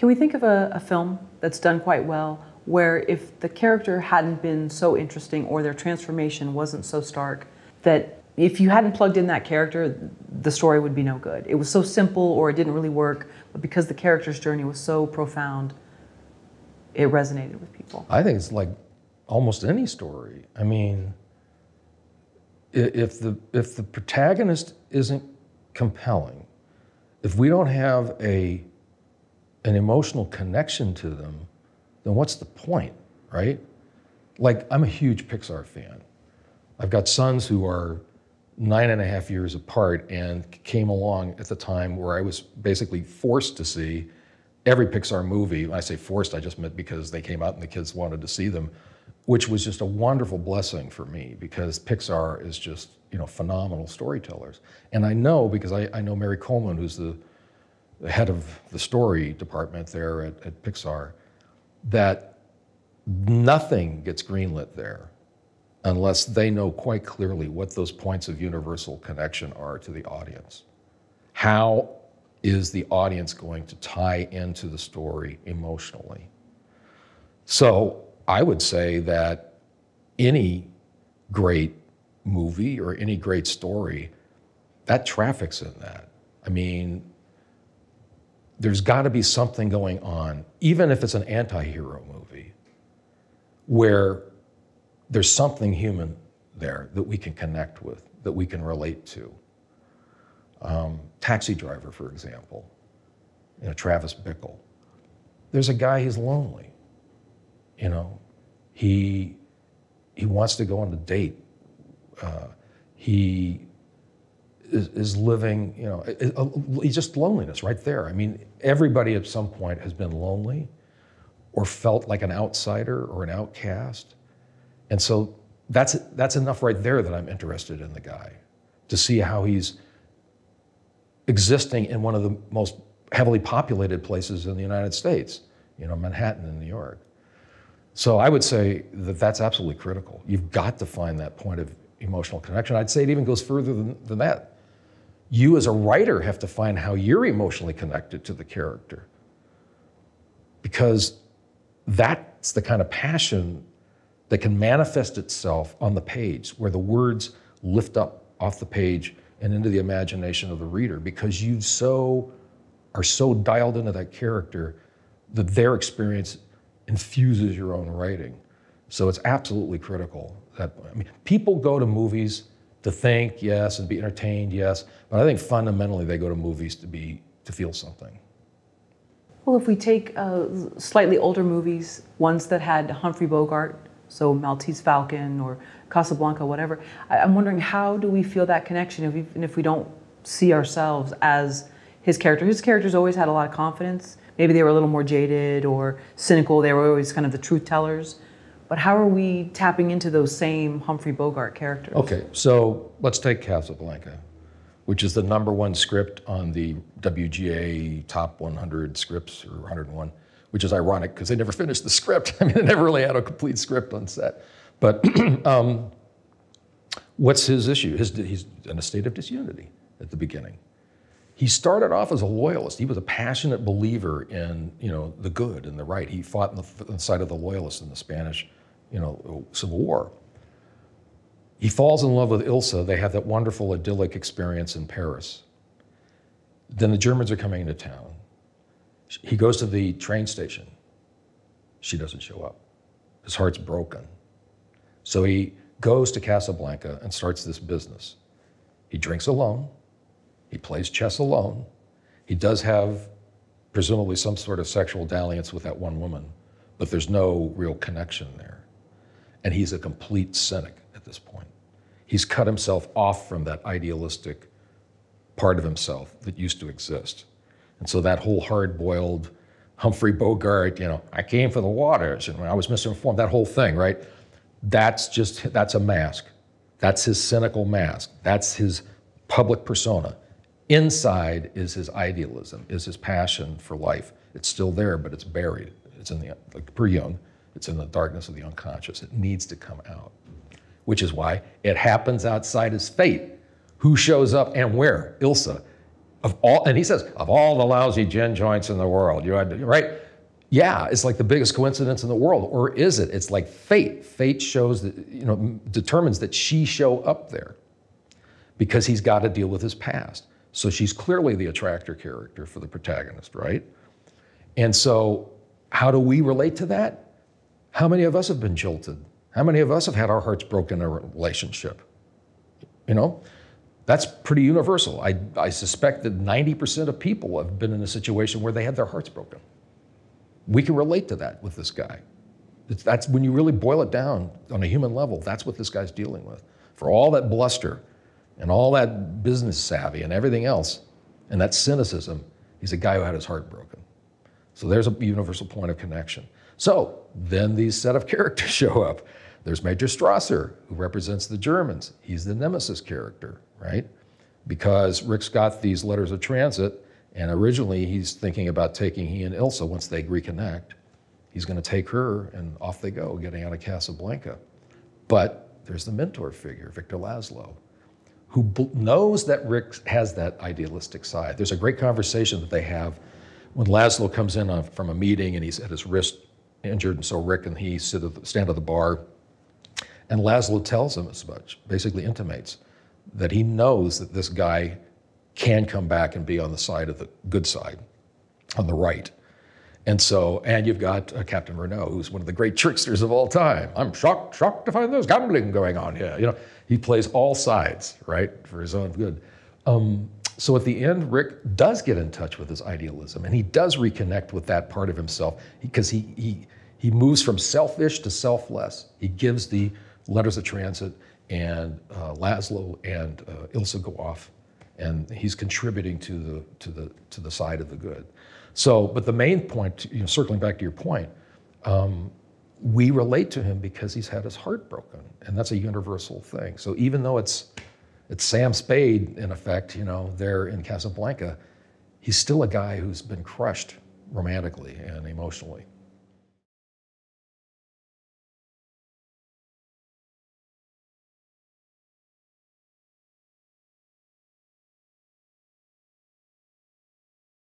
Can we think of a film that's done quite well where if the character hadn't been so interesting or their transformation wasn't so stark, that if you hadn't plugged in that character, the story would be no good? It was so simple or it didn't really work, but because the character's journey was so profound, it resonated with people. I think it's like almost any story. I mean, if the protagonist isn't compelling, if we don't have an emotional connection to them, then what's the point, right? Like, I'm a huge Pixar fan. I've got sons who are 9.5 years apart and came along at the time where I was basically forced to see every Pixar movie. When I say forced, I just meant because they came out and the kids wanted to see them, which was just a wonderful blessing for me because Pixar is just, phenomenal storytellers. And I know, because I know Mary Coleman, who's the head of the story department there at Pixar, that nothing gets greenlit there unless they know quite clearly what those points of universal connection are to the audience. How is the audience going to tie into the story emotionally? So I would say that any great movie or any great story, that traffics in that. I mean, there's got to be something going on, even if it's an anti-hero movie, where there's something human there that we can connect with, that we can relate to. Taxi Driver, for example, Travis Bickle. There's a guy who's lonely. He wants to go on a date. He is living, he's just loneliness right there. I mean, everybody at some point has been lonely or felt like an outsider or an outcast. And so that's enough right there that I'm interested in the guy, to see how he's existing in one of the most heavily populated places in the United States, Manhattan in New York. So I would say that that's absolutely critical. You've got to find that point of emotional connection. I'd say it even goes further than that. You as a writer have to find how you're emotionally connected to the character, because that's the kind of passion that can manifest itself on the page, where the words lift up off the page and into the imagination of the reader, because you are so dialed into that character that their experience infuses your own writing. So it's absolutely critical. People go to movies to think, yes, and be entertained, yes, but I think fundamentally they go to movies to feel something. Well, if we take slightly older movies, ones that had Humphrey Bogart, so Maltese Falcon or Casablanca, whatever, I'm wondering, how do we feel that connection even if we don't see ourselves as his character? His characters always had a lot of confidence. Maybe they were a little more jaded or cynical. They were always kind of the truth tellers. But how are we tapping into those same Humphrey Bogart characters? Okay, so let's take Casablanca, which is the #1 script on the WGA top 100 scripts, or 101, which is ironic because they never finished the script. I mean, they never really had a complete script on set. But what's his issue? He's in a state of disunity at the beginning. He started off as a loyalist. He was a passionate believer in, the good and the right. He fought on the side of the loyalists in the Spanish, Civil War. He falls in love with Ilsa. They have that wonderful idyllic experience in Paris. Then the Germans are coming into town. He goes to the train station. She doesn't show up. His heart's broken. So he goes to Casablanca and starts this business. He drinks alone. He plays chess alone. He does have presumably some sort of sexual dalliance with that one woman, but there's no real connection there. And he's a complete cynic at this point. He's cut himself off from that idealistic part of himself that used to exist. And so that whole hard-boiled Humphrey Bogart, I came for the waters and I was misinformed, that whole thing, right? That's a mask. That's his cynical mask. That's his public persona. Inside is his idealism, is his passion for life. It's still there, but it's buried. It's like per Jung, it's in the darkness of the unconscious. It needs to come out, which is why it happens outside his fate. Who shows up and where? Ilsa. Of all, and he says, of all the lousy gin joints in the world, you had to, right? Yeah, it's like the biggest coincidence in the world, or is it? It's like fate. Fate shows that, determines that she show up there because he's got to deal with his past. So she's clearly the attractor character for the protagonist, right? And so how do we relate to that? How many of us have been jilted? How many of us have had our hearts broken in a relationship? That's pretty universal. I suspect that 90% of people have been in a situation where they had their hearts broken. We can relate to that with this guy. That's when you really boil it down on a human level, that's what this guy's dealing with. For all that bluster and all that business savvy and everything else, and that cynicism, he's a guy who had his heart broken. So there's a universal point of connection. So then these set of characters show up. There's Major Strasser, who represents the Germans. He's the nemesis character, right? Because Rick's got these letters of transit, and originally he's thinking about taking he and Ilsa, once they reconnect, he's going to take her, and off they go, getting out of Casablanca. But there's the mentor figure, Victor Laszlo, who knows that Rick has that idealistic side. There's a great conversation that they have when Laszlo comes in from a meeting, and he's had his wrist injured, and so Rick and he stand at the bar, and Laszlo tells him as much, basically intimates that he knows that this guy can come back and be on the side of the good side, on the right. And you've got Captain Renault, who's one of the great tricksters of all time. I'm shocked to find there's gambling going on here. He plays all sides, right, for his own good. So at the end, Rick does get in touch with his idealism, and he does reconnect with that part of himself, because he moves from selfish to selfless. He gives the letters of transit, and Laszlo and Ilsa go off, and he's contributing to the side of the good. So, but the main point, circling back to your point, we relate to him because he's had his heart broken, and that's a universal thing. So even though it's Sam Spade, in effect, there in Casablanca, he's still a guy who's been crushed romantically and emotionally.